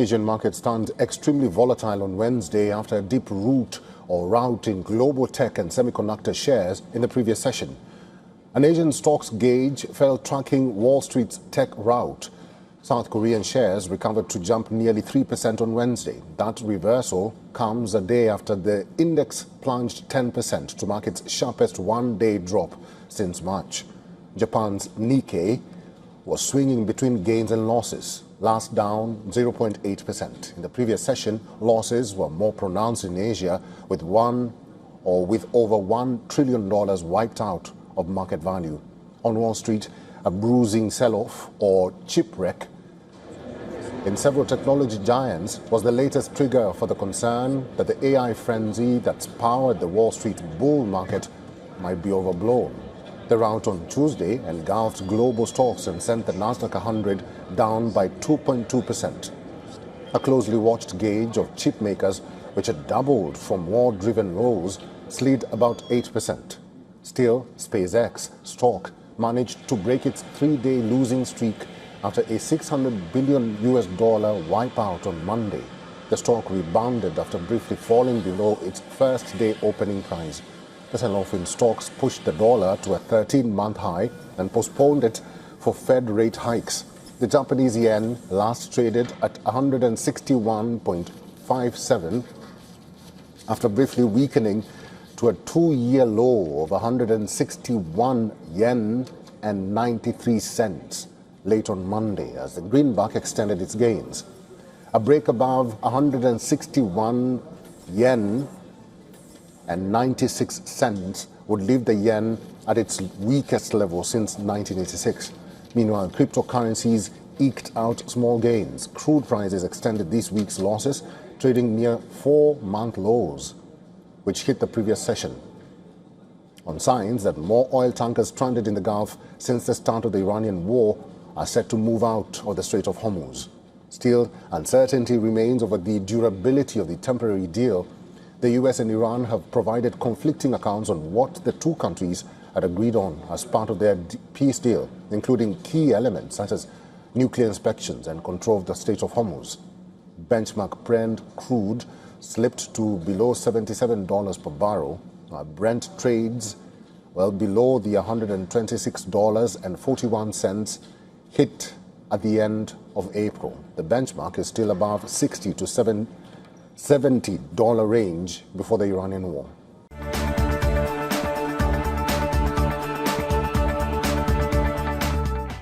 Asian markets turned extremely volatile on Wednesday after a deep rout in global tech and semiconductor shares in the previous session. An Asian stocks gauge fell tracking Wall Street's tech rout. South Korean shares recovered to jump nearly 3% on Wednesday. That reversal comes a day after the index plunged 10% to mark its sharpest one-day drop since March. Japan's Nikkei was swinging between gains and losses, last down 0.8%. In the previous session, losses were more pronounced in Asia, with over $1 trillion wiped out of market value. On Wall Street, a bruising sell-off or chipwreck in several technology giants was the latest trigger for the concern that the AI frenzy that's powered the Wall Street bull market might be overblown. The rout on Tuesday engulfed global stocks and sent the Nasdaq 100 down by 2.2%. A closely watched gauge of chipmakers, which had doubled from war-driven lows, slid about 8%. Still, SpaceX stock managed to break its three-day losing streak after a $600 billion wipeout on Monday. The stock rebounded after briefly falling below its first-day opening price. The sell-off in stocks pushed the dollar to a 13-month high and postponed it for Fed rate hikes. The Japanese yen last traded at 161.57 after briefly weakening to a two-year low of 161 yen and 93 cents late on Monday as the greenback extended its gains. A break above 161 yen and 96 cents would leave the yen at its weakest level since 1986. Meanwhile, cryptocurrencies eked out small gains. Crude prices extended this week's losses, trading near 4-month lows, which hit the previous session, on signs that more oil tankers stranded in the Gulf since the start of the Iranian war are set to move out of the Strait of Hormuz. Still, uncertainty remains over the durability of the temporary deal. The US and Iran have provided conflicting accounts on what the two countries had agreed on as part of their peace deal, including key elements such as nuclear inspections and control of the Strait of Hormuz. Benchmark Brent crude slipped to below $77 per barrel. Brent trades well below the $126.41 hit at the end of April. The benchmark is still above $60 to $70 range before the Iranian war.